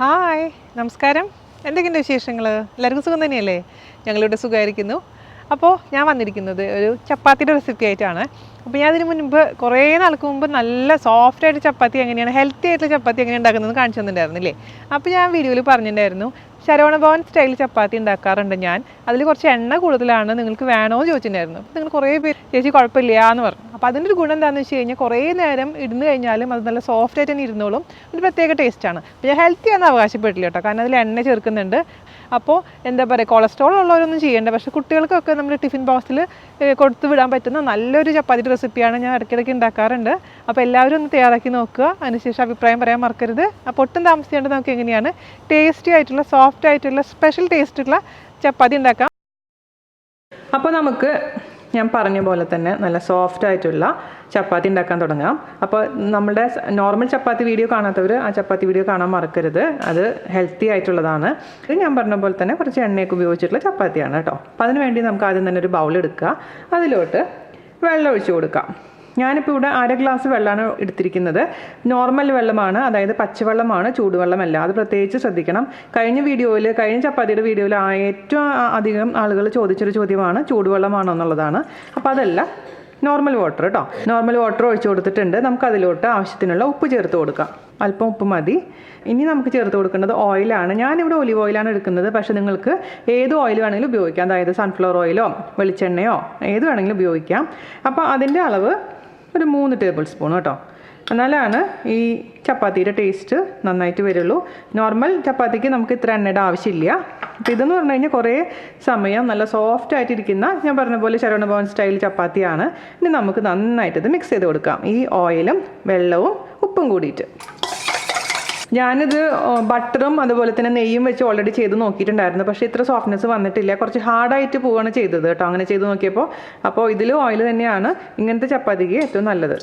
Hi നമസ്കാരം. എന്തൊക്കെയുണ്ട് വിശേഷങ്ങൾ? എല്ലാവർക്കും സുഖം തന്നെയല്ലേ? ഞങ്ങളിവിടെ സുഖമായിരിക്കുന്നു. അപ്പോൾ ഞാൻ വന്നിരിക്കുന്നത് ഒരു ചപ്പാത്തിയുടെ റെസിപ്പി ആയിട്ടാണ്. അപ്പോൾ ഞാൻ അതിന് മുൻപ് കുറേ നാൾക്ക് മുമ്പ് നല്ല സോഫ്റ്റായിട്ട് ചപ്പാത്തി എങ്ങനെയാണ് ഹെൽത്തി ആയിട്ടുള്ള ചപ്പാത്തി എങ്ങനെ ഉണ്ടാക്കുന്നതെന്ന് കാണിച്ചു തന്നിട്ടുണ്ടായിരുന്നില്ലേ? അപ്പോൾ ഞാൻ വീഡിയോയിൽ പറഞ്ഞിട്ടുണ്ടായിരുന്നു ശരവണഭവൻ സ്റ്റൈൽ ചപ്പാത്തി ഉണ്ടാക്കാറുണ്ട് ഞാൻ. അതിൽ കുറച്ച് എണ്ണ കൂടുതലാണ്, നിങ്ങൾക്ക് വേണോ എന്ന് ചോദിച്ചിട്ടുണ്ടായിരുന്നു. അപ്പോൾ നിങ്ങൾ കുറേ പേര് ചേച്ചി കുഴപ്പമില്ല എന്ന് പറഞ്ഞു. അപ്പോൾ അതിൻ്റെ ഒരു ഗുണം എന്താണെന്ന് വെച്ച് കഴിഞ്ഞാൽ കുറേ നേരം ഇടുന്നു കഴിഞ്ഞാലും അത് നല്ല സോഫ്റ്റ് ആയിട്ട് തന്നെ ഇരുന്നോളും. ഒരു പ്രത്യേക ടേസ്റ്റാണ്. അപ്പോൾ ഞാൻ ഹെൽത്തി ആണെന്ന് അവകാശപ്പെട്ടില്ല കേട്ടോ, കാരണം അതിൽ എണ്ണ ചേർക്കുന്നുണ്ട്. അപ്പോൾ എന്താ പറയുക, കൊളസ്ട്രോൾ ഉള്ളവരൊന്നും ചെയ്യേണ്ട, പക്ഷേ കുട്ടികൾക്കൊക്കെ നമ്മൾ ടിഫിൻ ബോക്സിൽ കൊടുത്തു വിടാൻ പറ്റുന്ന നല്ലൊരു ചപ്പാത്തിയുടെ റെസിപ്പിയാണ്. ഞാൻ ഇടയ്ക്കിടയ്ക്ക് ഉണ്ടാക്കാറുണ്ട്. അപ്പോൾ എല്ലാവരും ഒന്ന് തയ്യാറാക്കി നോക്കുക, അതിനുശേഷം അഭിപ്രായം പറയാൻ മറക്കരുത്. അപ്പോൾ ഒട്ടും താമസിക്കാണ്ട് നമുക്ക് എങ്ങനെയാണ് ടേസ്റ്റി ആയിട്ടുള്ള സോഫ്റ്റ് ആയിട്ടുള്ള സ്പെഷ്യൽ ടേസ്റ്റുള്ള ചപ്പാത്തി ഉണ്ടാക്കാം. അപ്പോൾ നമുക്ക് ഞാൻ പറഞ്ഞ പോലെ തന്നെ നല്ല സോഫ്റ്റ് ആയിട്ടുള്ള ചപ്പാത്തി ഉണ്ടാക്കാൻ തുടങ്ങാം. അപ്പോൾ നമ്മുടെ നോർമൽ ചപ്പാത്തി വീഡിയോ കാണാത്തവർ ആ ചപ്പാത്തി വീഡിയോ കാണാൻ മറക്കരുത്. അത് ഹെൽത്തി ആയിട്ടുള്ളതാണ്. ഇത് ഞാൻ പറഞ്ഞ പോലെ തന്നെ കുറച്ച് എണ്ണയൊക്കെ ഉപയോഗിച്ചിട്ടുള്ള ചപ്പാത്തിയാണ് കേട്ടോ. അപ്പോൾ അതിന് വേണ്ടി നമുക്ക് ആദ്യം തന്നെ ഒരു ബൗൾ എടുക്കുക, അതിലോട്ട് വെള്ളം ഒഴിച്ചു കൊടുക്കാം. ഞാനിപ്പോൾ ഇവിടെ 1/2 ഗ്ലാസ് വെള്ളമാണ് എടുത്തിരിക്കുന്നത്. നോർമൽ വെള്ളമാണ്, അതായത് പച്ചവെള്ളമാണ്, ചൂടുവെള്ളമല്ല. അത് പ്രത്യേകിച്ച് ശ്രദ്ധിക്കണം. കഴിഞ്ഞ ചപ്പാത്തിയുടെ വീഡിയോയിൽ ഏറ്റവും അധികം ആളുകൾ ചോദിച്ചൊരു ചോദ്യമാണ് ചൂടുവെള്ളമാണോ എന്നുള്ളതാണ്. അപ്പോൾ അതല്ല, നോർമൽ വാട്ടർ കേട്ടോ. നോർമൽ വാട്ടർ ഒഴിച്ചു കൊടുത്തിട്ടുണ്ട്. നമുക്ക് അതിലോട്ട് ആവശ്യത്തിനുള്ള ഉപ്പ് ചേർത്ത് കൊടുക്കാം. അല്പം ഉപ്പ് മതി. ഇനി നമുക്ക് ചേർത്ത് കൊടുക്കേണ്ടത് ഓയിലാണ്. ഞാനിവിടെ ഒലിവ് ഓയിലാണ് എടുക്കുന്നത്, പക്ഷേ നിങ്ങൾക്ക് ഏത് ഓയിൽ വേണമെങ്കിലും ഉപയോഗിക്കാം. അതായത് സൺഫ്ലവർ ഓയിലോ വെളിച്ചെണ്ണയോ ഏത് വേണമെങ്കിലും ഉപയോഗിക്കാം. അപ്പോൾ അതിൻ്റെ അളവ് ഒരു 3 ടേബിൾ സ്പൂൺ കേട്ടോ. എന്നാലാണ് ഈ ചപ്പാത്തിയുടെ ടേസ്റ്റ് നന്നായിട്ട് വരുള്ളൂ. നോർമൽ ചപ്പാത്തിക്ക് നമുക്ക് ഇത്ര എണ്ണയുടെ ആവശ്യമില്ല. അപ്പോൾ ഇതെന്ന് പറഞ്ഞു കഴിഞ്ഞാൽ കുറേ സമയം നല്ല സോഫ്റ്റ് ആയിട്ടിരിക്കുന്ന, ഞാൻ പറഞ്ഞ പോലെ ശരവണഭവൻ സ്റ്റൈൽ ചപ്പാത്തിയാണ്. ഇനി നമുക്ക് നന്നായിട്ട് ഇത് മിക്സ് ചെയ്ത് കൊടുക്കാം, ഈ ഓയിലും വെള്ളവും ഉപ്പും കൂടിയിട്ട്. ഞാനിത് ബട്ടറും അതുപോലെ തന്നെ നെയ്യും വെച്ച് ഓൾറെഡി ചെയ്ത് നോക്കിയിട്ടുണ്ടായിരുന്നു, പക്ഷേ ഇത്ര സോഫ്റ്റ്നെസ് വന്നിട്ടില്ല. കുറച്ച് ഹാർഡായിട്ട് പോവുകയാണ് ചെയ്തത് കേട്ടോ, അങ്ങനെ ചെയ്ത് നോക്കിയപ്പോൾ. അപ്പോൾ ഇതിൽ ഓയിൽ തന്നെയാണ് ഇങ്ങനത്തെ ചപ്പാത്തിക്ക് ഏറ്റവും നല്ലത്.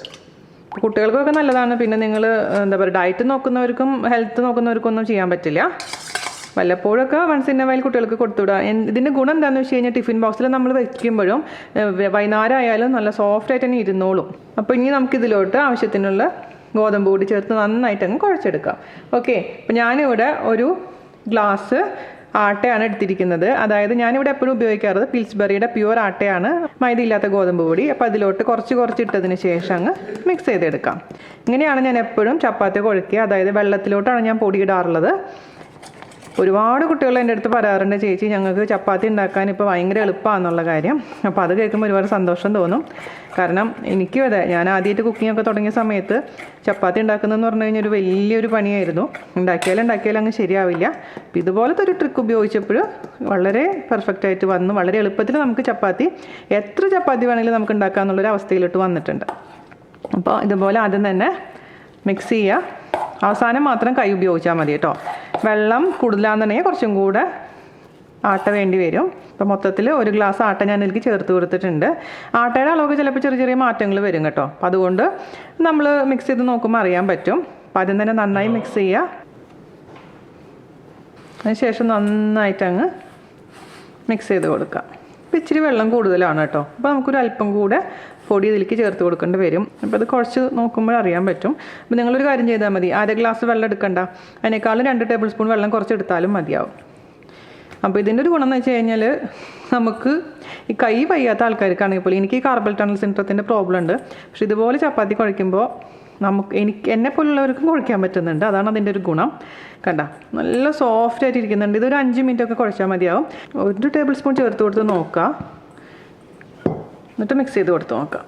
കുട്ടികൾക്കൊക്കെ നല്ലതാണ്. പിന്നെ നിങ്ങൾ എന്താ പറയുക, ഡയറ്റ് നോക്കുന്നവർക്കും ഹെൽത്ത് നോക്കുന്നവർക്കും ഒന്നും ചെയ്യാൻ പറ്റില്ല. വല്ലപ്പോഴൊക്കെ വൺസ് ഇൻ എ വൈൽ കുട്ടികൾക്ക് കൊടുത്തുവിടുക. ഇതിൻ്റെ ഗുണം എന്താണെന്ന് വെച്ച് കഴിഞ്ഞാൽ ടിഫിൻ ബോക്സിൽ നമ്മൾ വയ്ക്കുമ്പോഴും വൈകുന്നേരം ആയാലും നല്ല സോഫ്റ്റായിട്ട് തന്നെ ഇരുന്നോളും. അപ്പോൾ ഇനി നമുക്കിതിലോട്ട് ആവശ്യത്തിനുള്ള ഗോതമ്പ് പൊടി ചേർത്ത് നന്നായിട്ട് അങ്ങ് കുഴച്ചെടുക്കാം. ഓക്കെ, അപ്പോൾ ഞാനിവിടെ ഒരു ഗ്ലാസ് ആട്ടയാണ് എടുത്തിരിക്കുന്നത്. അതായത് ഞാനിവിടെ എപ്പോഴും ഉപയോഗിക്കാറുള്ളത് പിൽസ്ബറിയുടെ പ്യുവർ ആട്ടയാണ്, മൈദയില്ലാത്ത ഗോതമ്പ് പൊടി. അപ്പോൾ അതിലോട്ട് കുറച്ച് ഇട്ടതിന് ശേഷം അങ്ങ് മിക്സ് ചെയ്തെടുക്കാം. ഇങ്ങനെയാണ് ഞാൻ എപ്പോഴും ചപ്പാത്തി കുഴക്കുക. അതായത് വെള്ളത്തിലോട്ടാണ് ഞാൻ പൊടി ഇടാറുള്ളത്. ഒരുപാട് കുട്ടികൾ എൻ്റെ അടുത്ത് പറയാറുണ്ട്, ചേച്ചി ഞങ്ങൾക്ക് ചപ്പാത്തി ഉണ്ടാക്കാൻ ഇപ്പോൾ ഭയങ്കര എളുപ്പമാണെന്നുള്ള കാര്യം. അപ്പോൾ അത് കേൾക്കുമ്പോൾ ഒരുപാട് സന്തോഷം തോന്നും. കാരണം എനിക്കും അതെ, ഞാൻ ആദ്യമായിട്ട് കുക്കിംഗ് ഒക്കെ തുടങ്ങിയ സമയത്ത് ചപ്പാത്തി ഉണ്ടാക്കുന്നതെന്ന് പറഞ്ഞു കഴിഞ്ഞാൽ ഒരു വലിയൊരു പണിയായിരുന്നു. ഉണ്ടാക്കിയാലും അങ്ങ് ശരിയാവില്ല. അപ്പോൾ ഇതുപോലത്തെ ഒരു ട്രിക്ക് ഉപയോഗിച്ചപ്പോൾ വളരെ പെർഫെക്റ്റ് ആയിട്ട് വന്നു. വളരെ എളുപ്പത്തിൽ നമുക്ക് എത്ര ചപ്പാത്തി വേണമെങ്കിലും നമുക്ക് ഉണ്ടാക്കാമെന്നുള്ളൊരു അവസ്ഥയിലോട്ട് വന്നിട്ടുണ്ട്. അപ്പോൾ ഇതുപോലെ ആദ്യം തന്നെ മിക്സ് ചെയ്യുക. അവസാനം മാത്രം കൈ ഉപയോഗിച്ചാൽ മതി കേട്ടോ. വെള്ളം കൂടുതലാണെന്നുണ്ടെങ്കിൽ കുറച്ചും കൂടെ ആട്ട വേണ്ടി വരും. അപ്പോൾ മൊത്തത്തിൽ 1 ഗ്ലാസ് ആട്ട ഞാൻ ഇതിലേക്ക് ചേർത്ത് കൊടുത്തിട്ടുണ്ട്. ആട്ടയുടെ അളവൊക്കെ ചിലപ്പോൾ ചെറിയ മാറ്റങ്ങൾ വരും കേട്ടോ. അപ്പോൾ അതുകൊണ്ട് നമ്മൾ മിക്സ് ചെയ്ത് നോക്കുമ്പോൾ അറിയാൻ പറ്റും. അപ്പോൾ ആദ്യം തന്നെ നന്നായി മിക്സ് ചെയ്യുക. അതിനുശേഷം നന്നായിട്ട് അങ്ങ് മിക്സ് ചെയ്ത് കൊടുക്കുക. അപ്പോൾ ഇച്ചിരി വെള്ളം കൂടുതലാണ് കേട്ടോ. അപ്പോൾ നമുക്കൊരു അല്പം കൂടെ പൊടി ഇതിലേക്ക് ചേർത്ത് കൊടുക്കേണ്ടി വരും. അപ്പോൾ അത് കുറച്ച് നോക്കുമ്പോൾ അറിയാൻ പറ്റും. അപ്പോൾ നിങ്ങളൊരു കാര്യം ചെയ്താൽ മതി, 1/2 ഗ്ലാസ് വെള്ളം എടുക്കണ്ട, അതിനേക്കാളും 2 ടേബിൾ സ്പൂൺ വെള്ളം കുറച്ച് എടുത്താലും മതിയാവും. അപ്പോൾ ഇതിൻ്റെ ഒരു ഗുണം എന്ന് വെച്ച് കഴിഞ്ഞാൽ നമുക്ക് ഈ കൈ വയ്യാത്ത ആൾക്കാർക്കാണെങ്കിൽ പോലും, എനിക്ക് ഈ കാർബൽ ടണൽ സിൻഡ്രത്തിൻ്റെ പ്രോബ്ലം ഉണ്ട്. പക്ഷേ ഇതുപോലെ ചപ്പാത്തി കുഴയ്ക്കുമ്പോൾ എന്നെപ്പോലുള്ളവർക്കും കുഴയ്ക്കാൻ പറ്റുന്നുണ്ട്. അതാണ് അതിൻ്റെ ഒരു ഗുണം. കണ്ട, നല്ല സോഫ്റ്റ് ആയിട്ട് ഇരിക്കുന്നുണ്ട്. ഇതൊരു 5 മിനിറ്റൊക്കെ കുഴച്ചാൽ മതിയാവും. 1 ടേബിൾ സ്പൂൺ ചേർത്ത് കൊടുത്ത് നോക്കുക, എന്നിട്ട് മിക്സ് ചെയ്ത് കൊടുത്ത് നോക്കാം.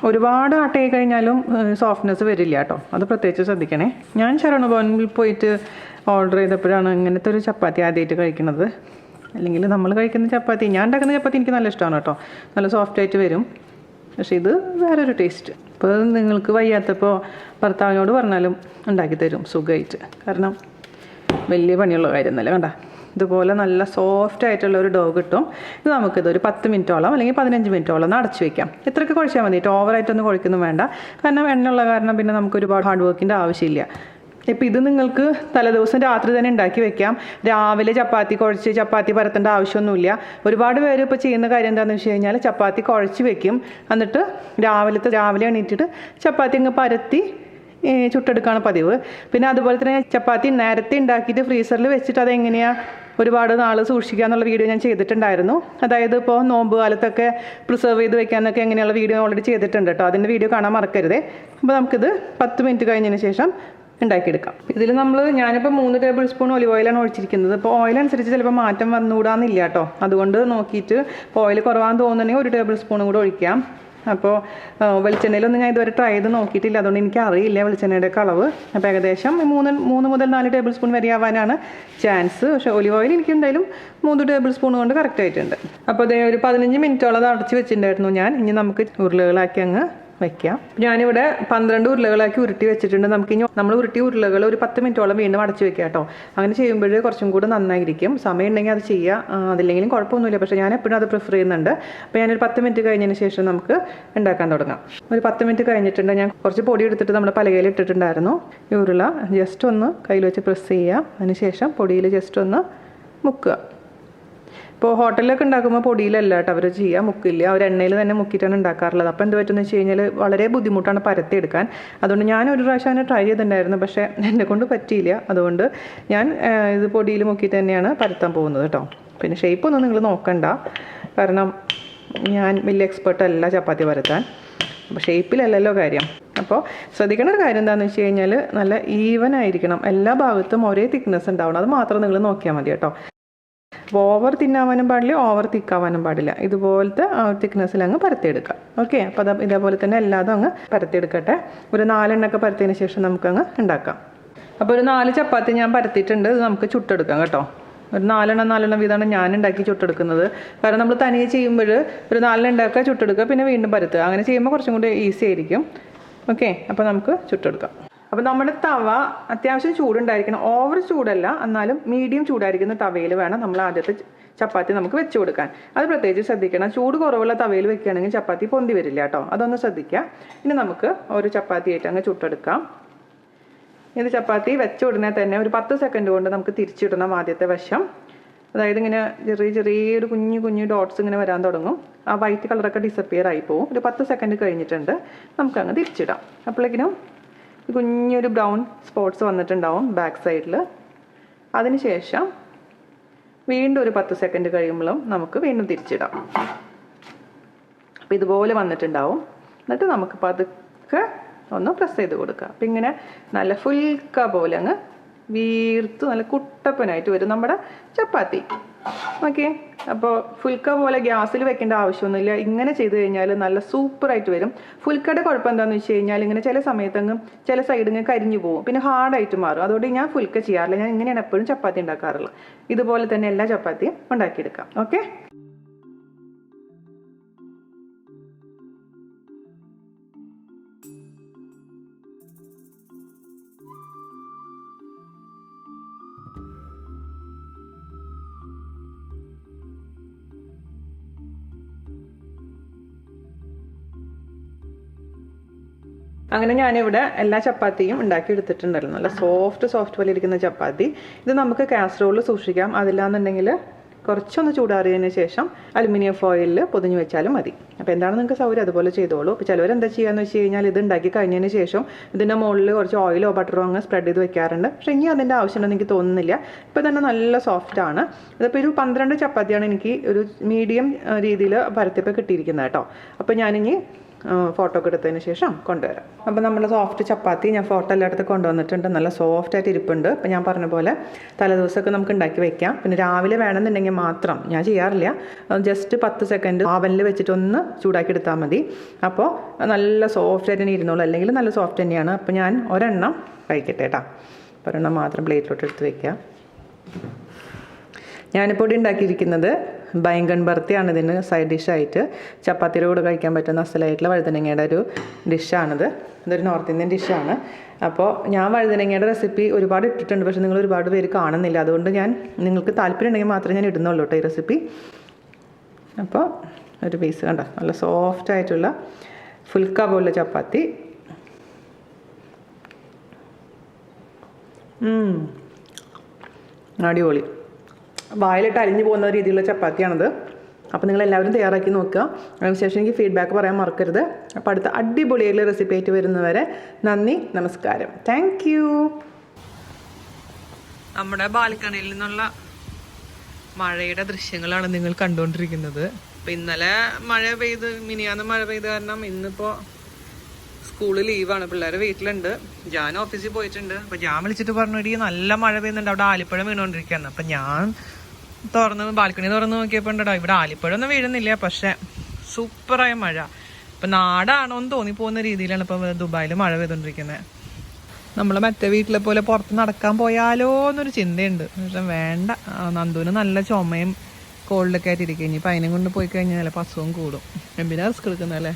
ഒരുപാട് ആട്ടയായി കഴിഞ്ഞാലും സോഫ്റ്റ്നെസ് വരില്ല കേട്ടോ, അത് പ്രത്യേകിച്ച് ശ്രദ്ധിക്കണേ. ഞാൻ ശരവണഭവനിൽ പോയിട്ട് ഓർഡർ ചെയ്തപ്പോഴാണ് ഇങ്ങനത്തെ ഒരു ചപ്പാത്തി ആദ്യമായിട്ട് കഴിക്കുന്നത്. അല്ലെങ്കിൽ നമ്മൾ കഴിക്കുന്ന ചപ്പാത്തി, ഞാൻ ഉണ്ടാക്കുന്ന ചപ്പാത്തി എനിക്ക് നല്ല ഇഷ്ടമാണ് കേട്ടോ, നല്ല സോഫ്റ്റായിട്ട് വരും. പക്ഷേ ഇത് വേറൊരു ടേസ്റ്റ്. ഇപ്പോൾ നിങ്ങൾക്ക് വയ്യാത്തപ്പോൾ ഭർത്താവിനോട് പറഞ്ഞാലും ഉണ്ടാക്കി തരും സുഖമായിട്ട്. കാരണം വലിയ പണിയുള്ള കാര്യമൊന്നുമല്ല. കണ്ട, ഇതുപോലെ നല്ല സോഫ്റ്റ് ആയിട്ടുള്ള ഒരു ഡോ കിട്ടും. ഇത് നമുക്കിതൊരു 10 മിനിറ്റോളം അല്ലെങ്കിൽ 15 മിനിറ്റോളം ഒന്ന് അടച്ചു വയ്ക്കാം. ഇത്രയ്ക്ക് കുഴച്ചാൽ മതി, ഓവറായിട്ടൊന്നും കുഴക്കൊന്നും വേണ്ട. കാരണം എണ്ണയുള്ള കാരണം പിന്നെ നമുക്ക് ഒരുപാട് ഹാർഡ് വർക്കിൻ്റെ ആവശ്യമില്ല. ഇപ്പോൾ ഇത് നിങ്ങൾക്ക് തലേദിവസം രാത്രി തന്നെ ഉണ്ടാക്കി വെക്കാം. രാവിലെ ചപ്പാത്തി കുഴച്ച് ചപ്പാത്തി പരത്തേണ്ട ആവശ്യമൊന്നുമില്ല. ഒരുപാട് പേര് ഇപ്പോൾ ചെയ്യുന്ന കാര്യം എന്താണെന്ന് വെച്ച് കഴിഞ്ഞാൽ ചപ്പാത്തി കുഴച്ച് വെക്കും, എന്നിട്ട് രാവിലെ എണീറ്റിട്ട് ചപ്പാത്തി അങ്ങ് പരത്തി ചുട്ടെടുക്കുകയാണ് പതിവ്. പിന്നെ അതുപോലെ തന്നെ ചപ്പാത്തി നേരത്തെ ഉണ്ടാക്കിയിട്ട് ഫ്രീസറിൽ വെച്ചിട്ട് അതെങ്ങനെയാണ് ഒരുപാട് നാൾ സൂക്ഷിക്കുക എന്നുള്ള വീഡിയോ ഞാൻ ചെയ്തിട്ടുണ്ടായിരുന്നു. അതായത് ഇപ്പോൾ നോമ്പ് കാലത്തൊക്കെ പ്രിസർവ് ചെയ്ത് വെക്കാനൊക്കെ എങ്ങനെയുള്ള വീഡിയോ ഓൾറെഡി ചെയ്തിട്ടുണ്ട് കേട്ടോ. അതിൻ്റെ വീഡിയോ കാണാൻ മറക്കരുതേ. അപ്പോൾ നമുക്കിത് 10 മിനിറ്റ് കഴിഞ്ഞതിന് ശേഷം ഉണ്ടാക്കിയെടുക്കാം. ഇതിൽ ഞാനിപ്പോൾ 3 ടേബിൾ സ്പൂൺ ഒലിവ് ഓയിലാണ് ഒഴിച്ചിരിക്കുന്നത്. ഇപ്പോൾ ഓയിൽ അനുസരിച്ച് ചിലപ്പോൾ മാറ്റം വന്നുകൂടാന്നില്ല കേട്ടോ. അതുകൊണ്ട് നോക്കിയിട്ട് ഓയിൽ കുറവാന്ന് തോന്നുന്നുണ്ടെങ്കിൽ 1 ടേബിൾ സ്പൂണും കൂടെ ഒഴിക്കാം. അപ്പോൾ വെളിച്ചെണ്ണയിലൊന്നും ഞാൻ ഇതുവരെ ട്രൈ ചെയ്ത് നോക്കിയിട്ടില്ല, അതുകൊണ്ട് എനിക്ക് അറിയില്ല വെളിച്ചെണ്ണയുടെ അളവ്. അപ്പോൾ ഏകദേശം 3 മുതൽ 4 ടേബിൾ സ്പൂൺ വരെ ആവാനാണ് ചാൻസ്. പക്ഷേ ഒലിവ് ഓയിൽ എനിക്ക് എന്തായാലും 3 ടേബിൾ സ്പൂൺ കൊണ്ട് കറക്റ്റ് ആയിട്ടുണ്ട്. അപ്പോൾ അതേ ഒരു 15 മിനിറ്റോളം അത് അടച്ച് വെച്ചിട്ടുണ്ടായിരുന്നു ഞാൻ. ഇനി നമുക്ക് ഉരുളകളാക്കി അങ്ങ് വയ്ക്കാം. ഞാനിവിടെ 12 ഉരുളകളാക്കി ഉരുട്ടി വെച്ചിട്ടുണ്ട്. നമുക്കിനി നമ്മൾ ഉരുട്ടി ഉരുളകൾ ഒരു 10 മിനിറ്റോളം വീണ്ടും അടച്ച് വെക്കാം കേട്ടോ. അങ്ങനെ ചെയ്യുമ്പോൾ കുറച്ചും കൂടെ നന്നായിരിക്കും. സമയം ഉണ്ടെങ്കിൽ അത് ചെയ്യുക, അതില്ലെങ്കിലും കുഴപ്പമൊന്നുമില്ല. പക്ഷേ ഞാൻ എപ്പോഴും അത് പ്രിഫർ ചെയ്യുന്നുണ്ട്. അപ്പോൾ ഞാനൊരു 10 മിനിറ്റ് കഴിഞ്ഞതിന് ശേഷം നമുക്ക് ഉണ്ടാക്കാൻ തുടങ്ങാം. ഒരു 10 മിനിറ്റ് കഴിഞ്ഞിട്ടുണ്ട്. ഞാൻ കുറച്ച് പൊടി എടുത്തിട്ട് നമ്മുടെ പലകയിൽ ഇട്ടിട്ടുണ്ടായിരുന്നു. ഈ ഉരുള ജസ്റ്റ് ഒന്ന് കയ്യിൽ വെച്ച് പ്രസ് ചെയ്യുക. അതിനുശേഷം പൊടിയിൽ ജസ്റ്റ് ഒന്ന് മുക്കുക. ഇപ്പോൾ ഹോട്ടലിലൊക്കെ ഉണ്ടാക്കുമ്പോൾ പൊടിയിലല്ല കേട്ടോ അവർ ചെയ്യുക, മുക്കില്ല. അവർ എണ്ണയിൽ തന്നെ മുക്കിയിട്ടാണ് ഉണ്ടാക്കാറുള്ളത്. അപ്പോൾ എന്ത് പറ്റുമെന്ന് വെച്ച് കഴിഞ്ഞാൽ വളരെ ബുദ്ധിമുട്ടാണ് പരത്തിയെടുക്കാൻ. അതുകൊണ്ട് ഞാൻ ഒരു പ്രാവശ്യം അങ്ങനെ ട്രൈ ചെയ്തിട്ടുണ്ടായിരുന്നു, പക്ഷേ എന്നെ കൊണ്ട് പറ്റിയില്ല. അതുകൊണ്ട് ഞാൻ ഇത് പൊടിയിൽ മുക്കിയിട്ട് തന്നെയാണ് പരത്താൻ പോകുന്നത് കേട്ടോ. പിന്നെ ഷേപ്പൊന്നും നിങ്ങൾ നോക്കണ്ട, കാരണം ഞാൻ വലിയ എക്സ്പേർട്ട് അല്ല ചപ്പാത്തി പരത്താൻ. അപ്പോൾ ഷേപ്പിലല്ലല്ലോ കാര്യം. അപ്പോൾ ശ്രദ്ധിക്കേണ്ട ഒരു കാര്യം എന്താണെന്ന് വെച്ച് കഴിഞ്ഞാൽ നല്ല ഈവൻ ആയിരിക്കണം, എല്ലാ ഭാഗത്തും ഒരേ തിക്നെസ് ഉണ്ടാവണം. അത് മാത്രം നിങ്ങൾ നോക്കിയാൽ മതി കേട്ടോ. ഓവർ തിന്നാവാനും പാടില്ല, ഓവർ തിക്കാവാനും പാടില്ല. ഇതുപോലത്തെ തിക്നെസ്സിൽ അങ്ങ് പരത്തിയെടുക്കാം. ഓക്കെ, അപ്പോൾ ഇതേപോലെ തന്നെ എല്ലാതും അങ്ങ് പരത്തിയെടുക്കട്ടെ. ഒരു 4 എണ്ണമൊക്കെ പരത്തിയതിന് ശേഷം നമുക്കങ്ങ് ഉണ്ടാക്കാം. അപ്പോൾ ഒരു 4 ചപ്പാത്തി ഞാൻ പരത്തിയിട്ടുണ്ട്. ഇത് നമുക്ക് ചുട്ടെടുക്കാം കേട്ടോ. ഒരു 4 എണ്ണം വീതമാണ് ഞാൻ ഉണ്ടാക്കി ചുട്ടെടുക്കുന്നത്. കാരണം നമ്മൾ തനിയെ ചെയ്യുമ്പോൾ ഒരു 4 ഉണ്ടാക്കുക, ചുട്ടെടുക്കുക, പിന്നെ വീണ്ടും പരത്തുക. അങ്ങനെ ചെയ്യുമ്പോൾ കുറച്ചും കൂടി ഈസി ആയിരിക്കും. ഓക്കെ, അപ്പോൾ നമുക്ക് ചുട്ടെടുക്കാം. അപ്പോൾ നമ്മുടെ തവ അത്യാവശ്യം ചൂടുണ്ടായിരിക്കണം, ഓവർ ചൂടല്ല, എന്നാലും മീഡിയം ചൂടായിരിക്കുന്ന തവയിൽ വേണം നമ്മൾ ആദ്യത്തെ ചപ്പാത്തി നമുക്ക് വെച്ച് കൊടുക്കാൻ. അത് പ്രത്യേകിച്ച് ശ്രദ്ധിക്കണം. ചൂട് കുറവുള്ള തവയിൽ വെക്കുകയാണെങ്കിൽ ചപ്പാത്തി പൊന്തി വരില്ല കേട്ടോ. അതൊന്ന് ശ്രദ്ധിക്കുക. ഇനി നമുക്ക് ഒരു ചപ്പാത്തി ആയിട്ട് അങ്ങ് ചുട്ടെടുക്കാം. ഇത് ചപ്പാത്തി വെച്ച ഉടനെ തന്നെ ഒരു 10 സെക്കൻഡ് കൊണ്ട് നമുക്ക് തിരിച്ചിടണം ആദ്യത്തെ വശം. അതായത് ഇങ്ങനെ ചെറിയൊരു കുഞ്ഞു ഡോട്ട്സ് ഇങ്ങനെ വരാൻ തുടങ്ങും. ആ വൈറ്റ് കളറൊക്കെ ഡിസപ്പിയർ ആയി പോകും. ഒരു 10 സെക്കൻഡ് കഴിഞ്ഞിട്ടുണ്ട്. നമുക്കങ്ങ് തിരിച്ചിടാം. അപ്പോഴേക്കിനും കുഞ്ഞൊരു ബ്രൗൺ സ്പോട്ട്സ് വന്നിട്ടുണ്ടാവും ബാക്ക് സൈഡിൽ. അതിനുശേഷം വീണ്ടും ഒരു 10 സെക്കൻഡ് കഴിയുമ്പോഴും നമുക്ക് വീണ്ടും തിരിച്ചിടാം. അപ്പോൾ ഇതുപോലെ വന്നിട്ടുണ്ടാവും. എന്നിട്ട് നമുക്ക് പതുക്കെ ഒന്ന് പ്രസ് ചെയ്ത് കൊടുക്കുക. അപ്പം ഇങ്ങനെ നല്ല ഫുൽക്ക പോലെ അങ്ങ് വീർത്ത് നല്ല കുട്ടപ്പനായിട്ട് വരും നമ്മുടെ ചപ്പാത്തി. ഓക്കെ, അപ്പോൾ ഫുൽക്ക പോലെ ഗ്യാസിൽ വെക്കേണ്ട ആവശ്യമൊന്നുമില്ല. ഇങ്ങനെ ചെയ്ത് കഴിഞ്ഞാൽ നല്ല സൂപ്പറായിട്ട് വരും. ഫുൽക്കയുടെ കുഴപ്പം എന്താണെന്ന് വെച്ച് കഴിഞ്ഞാൽ ഇങ്ങനെ ചില സമയത്തങ്ങ് ചില സൈഡിങ്ങ് കരിഞ്ഞു പോകും, പിന്നെ ഹാർഡായിട്ട് മാറും. അതുകൊണ്ട് ഞാൻ ഫുൽക്ക ചെയ്യാറില്ല. ഞാൻ ഇങ്ങനെയാണ് എപ്പോഴും ചപ്പാത്തി ഉണ്ടാക്കാറുള്ളത്. ഇതുപോലെ തന്നെ എല്ലാ ചപ്പാത്തിയും ഉണ്ടാക്കിയെടുക്കാം. ഓക്കെ, അങ്ങനെ ഞാനിവിടെ എല്ലാ ചപ്പാത്തിയും ഉണ്ടാക്കി എടുത്തിട്ടുണ്ടല്ലോ. നല്ല സോഫ്റ്റ് പോലെ ഇരിക്കുന്ന ചപ്പാത്തി. ഇത് നമുക്ക് കാസറോളിൽ സൂക്ഷിക്കാം. അതില്ലാന്നുണ്ടെങ്കിൽ കുറച്ചൊന്ന് ചൂടാറിയതിന് ശേഷം അലുമിനിയം ഫോയിലിൽ പൊതിഞ്ഞ് വെച്ചാലും മതി. അപ്പോൾ എന്താണ് നിങ്ങൾക്ക് സൗകര്യം അതുപോലെ ചെയ്തോളൂ. അപ്പോൾ ചിലവർ എന്താ ചെയ്യുകയെന്ന് വെച്ച് കഴിഞ്ഞാൽ ഇത് ഉണ്ടാക്കി കഴിഞ്ഞതിന് ശേഷം ഇതിൻ്റെ മുകളിൽ കുറച്ച് ഓയിലോ ബട്ടറോ അങ്ങ് സ്പ്രെഡ് ചെയ്ത് വെക്കാറുണ്ട്. പക്ഷേ ഇനി അതിൻ്റെ ആവശ്യമുണ്ടെന്ന് എനിക്ക് തോന്നുന്നില്ല. ഇപ്പോൾ തന്നെ നല്ല സോഫ്റ്റാണ്. ഇതിപ്പോൾ ഒരു 12 ചപ്പാത്തിയാണ് എനിക്ക് ഒരു മീഡിയം രീതിയിൽ പരത്തിയപ്പോൾ കിട്ടിയിരിക്കുന്നത് കേട്ടോ. അപ്പോൾ ഞാനിനി ഫോട്ടോ ഒക്കെ എടുത്തതിന് ശേഷം കൊണ്ടുവരാം. അപ്പോൾ നമ്മുടെ സോഫ്റ്റ് ചപ്പാത്തി ഞാൻ ഫോട്ടോ എല്ലായിടത്തും കൊണ്ടുവന്നിട്ടുണ്ട്. നല്ല സോഫ്റ്റായിട്ട് ഇരിപ്പുണ്ട്. അപ്പോൾ ഞാൻ പറഞ്ഞ പോലെ തലേദിവസമൊക്കെ നമുക്ക് ഉണ്ടാക്കി വെക്കാം. പിന്നെ രാവിലെ വേണമെന്നുണ്ടെങ്കിൽ മാത്രം, ഞാൻ ചെയ്യാറില്ല, ജസ്റ്റ് 10 സെക്കൻഡ് ഓവനിൽ വെച്ചിട്ടൊന്ന് ചൂടാക്കി എടുത്താൽ മതി. അപ്പോൾ നല്ല സോഫ്റ്റായിട്ട് തന്നെ ഇരുന്നോളൂ. അല്ലെങ്കിൽ നല്ല സോഫ്റ്റ് തന്നെയാണ്. അപ്പോൾ ഞാൻ ഒരെണ്ണം കഴിക്കട്ടെ കേട്ടോ. ഒരെണ്ണം മാത്രം പ്ലേറ്റിലോട്ട് എടുത്ത് വയ്ക്കാം. ഞാനിപ്പോൾ ഇവിടെ ഉണ്ടാക്കിയിരിക്കുന്നത് ബൈങ്കൺ ബർത്തിയാണ്. ഇതിന് സൈഡ് ഡിഷായിട്ട് ചപ്പാത്തിയുടെ കൂടെ കഴിക്കാൻ പറ്റുന്ന അസലായിട്ടുള്ള വഴുതനങ്ങയുടെ ഒരു ഡിഷാണിത്. ഇതൊരു നോർത്ത് ഇന്ത്യൻ ഡിഷാണ്. അപ്പോൾ ഞാൻ വഴുതനങ്ങയുടെ റെസിപ്പി ഒരുപാട് ഇട്ടിട്ടുണ്ട്, പക്ഷേ നിങ്ങൾ ഒരുപാട് പേര് കാണുന്നില്ല. അതുകൊണ്ട് ഞാൻ നിങ്ങൾക്ക് താല്പര്യം ഉണ്ടെങ്കിൽ മാത്രമേ ഞാൻ ഇടുന്നുള്ളൂ കേട്ടോ ഈ റെസിപ്പി. അപ്പോൾ ഒരു പീസ് കണ്ടോ, നല്ല സോഫ്റ്റായിട്ടുള്ള ഫുൽക്ക പോലുള്ള ചപ്പാത്തി. അടിപൊളി. വായിലിട്ട് അലിഞ്ഞു പോകുന്ന രീതിയിലുള്ള ചപ്പാത്തിയാണിത്. അപ്പോൾ നിങ്ങളെല്ലാവരും തയ്യാറാക്കി നോക്കുക. അതിനുശേഷം എനിക്ക് ഫീഡ്ബാക്ക് പറയാൻ മറക്കരുത്. അപ്പോൾ അടുത്ത അടിപൊളിയായിട്ടുള്ള റെസിപ്പി ആയിട്ട് വരുന്നവരെ നന്ദി, നമസ്കാരം. Thank you. നമ്മുടെ ബാൽക്കണിയിൽ നിന്നുള്ള മഴയുടെ ദൃശ്യങ്ങളാണ് നിങ്ങൾ കണ്ടുകൊണ്ടിരിക്കുന്നത്. അപ്പം ഇന്നലെ മഴ പെയ്ത്, മിനിയാന്ന് മഴ പെയ്ത് കാരണം ഇന്നിപ്പോൾ സ്കൂള് ലീവാണ്, പിള്ളേർ വീട്ടിലുണ്ട്. ഞാൻ ഓഫീസിൽ പോയിട്ടുണ്ട്. അപ്പം ഞാൻ വിളിച്ചിട്ട് പറഞ്ഞു, നല്ല മഴ പെയ്യുന്നുണ്ട്, അവിടെ ആലിപ്പഴം വീണുകൊണ്ടിരിക്കുകയാണ്. അപ്പം ഞാൻ ബാൽക്കണി തുറന്ന് നോക്കിയപ്പോൾ ഉണ്ടോ ഇവിടെ ആലിപ്പഴം ഒന്നും വീഴുന്നില്ല, പക്ഷെ സൂപ്പറായ മഴ. ഇപ്പം നാടാണോ എന്ന് തോന്നിപ്പോകുന്ന രീതിയിലാണ് ഇപ്പം ദുബായിൽ മഴ പെയ്തുകൊണ്ടിരിക്കുന്നത്. നമ്മൾ മറ്റേ വീട്ടിലെ പോലെ പുറത്ത് നടക്കാൻ പോയാലോ എന്നൊരു ചിന്തയുണ്ട്. പക്ഷെ വേണ്ട, നന്ദുവിന് നല്ല ചുമയും കോൾഡൊക്കെ ആയിട്ടിരിക്കും. ഇനിയിപ്പോൾ അതിനെ കൊണ്ട് പോയി കഴിഞ്ഞാൽ ചിലപ്പോൾ അസുഖം കൂടും. എന്തിനാ റിസ്ക് എടുക്കുന്നതല്ലേ.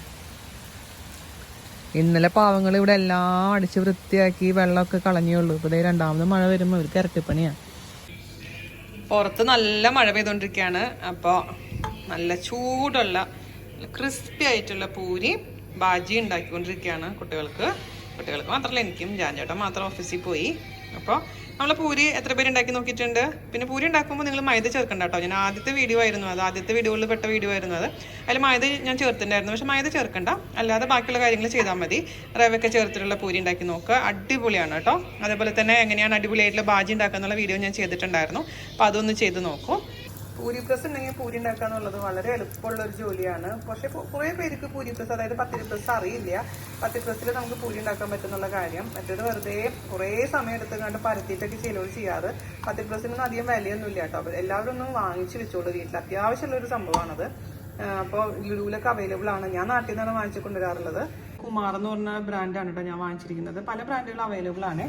ഇന്നലെ പാവങ്ങൾ ഇവിടെ എല്ലാം അടിച്ച് വൃത്തിയാക്കി വെള്ളമൊക്കെ കളഞ്ഞുള്ളൂ. ഇപ്പോൾ ഇതേ രണ്ടാമത് മഴ വരുമ്പോൾ അവർക്ക് ഇരട്ടിപ്പണിയാണ്. പുറത്ത് നല്ല മഴ പെയ്തുകൊണ്ടിരിക്കുകയാണ്. അപ്പോൾ നല്ല ചൂടുള്ള ക്രിസ്പി ആയിട്ടുള്ള പൂരി ബാജി ഉണ്ടാക്കിക്കൊണ്ടിരിക്കുകയാണ് കുട്ടികൾക്ക് മാത്രമല്ല എനിക്കും. ചേട്ടൻ മാത്രം ഓഫീസിൽ പോയി. അപ്പോൾ നമ്മൾ പൂരി എത്ര പേര് ഉണ്ടാക്കി നോക്കിയിട്ടുണ്ട്. പിന്നെ പൂരി ഉണ്ടാക്കുമ്പോൾ നിങ്ങൾ മൈദ ചേർക്കണ്ട കേട്ടോ. ഞാൻ ആദ്യത്തെ വീഡിയോ ആയിരുന്നു അത്, ആദ്യത്തെ വീഡിയോയിൽ പെട്ട വീഡിയോ ആയിരുന്നു അത്. അതിൽ മൈദ ഞാൻ ചേർത്തിട്ടുണ്ടായിരുന്നു, പക്ഷെ മൈദ ചേർക്കണ്ട, അല്ലാതെ ബാക്കിയുള്ള കാര്യങ്ങൾ ചെയ്താൽ മതി. റവയൊക്കെ ചേർത്തിട്ടുള്ള പൂരി ഉണ്ടാക്കി നോക്കുക, അടിപൊളിയാണ് കേട്ടോ. അതേപോലെ തന്നെ എങ്ങനെയാണ് അടിപൊളിയായിട്ടുള്ള ബാജി ഉണ്ടാക്കുക എന്നുള്ള വീഡിയോ ഞാൻ ചെയ്തിട്ടുണ്ടായിരുന്നു. അപ്പോൾ അതൊന്ന് ചെയ്ത് നോക്കൂ. പൂരി പ്രസ് ഉണ്ടെങ്കിൽ പൂരി ഉണ്ടാക്കുക എന്നുള്ളത് വളരെ എളുപ്പമുള്ളൊരു ജോലിയാണ്. പക്ഷേ കുറേ പേർക്ക് പൂരി പ്രസ്, അതായത് പത്തിരി പ്രസ് അറിയില്ല. പത്തിരി പ്രസ്സിൽ നമുക്ക് പൂരി ഉണ്ടാക്കാൻ പറ്റുന്നുള്ള കാര്യം. മറ്റേത് വെറുതെ കുറേ സമയം എടുത്ത് കണ്ട് പരത്തിയിട്ടൊക്കെ ചിലവർ ചെയ്യാറ്. പത്തിരി പ്രസ്സിനൊന്നും അധികം വിലയൊന്നുമില്ല കേട്ടോ. അപ്പോൾ എല്ലാവരും ഒന്നും വാങ്ങിച്ച് വെച്ചോളൂ വീട്ടിൽ, അത്യാവശ്യമുള്ളൊരു സംഭവമാണത്. അപ്പോൾ ലുലുവിലൊക്കെ അവൈലബിൾ ആണ്. ഞാൻ നാട്ടിൽ നിന്നാണ് വാങ്ങിച്ചു കൊണ്ടുവരാറുള്ളത്. കുമാർ എന്ന് പറഞ്ഞ ബ്രാൻഡാണ് കേട്ടോ ഞാൻ വാങ്ങിച്ചിരിക്കുന്നത്. പല ബ്രാൻഡുകൾ അവൈലബിൾ ആണ്.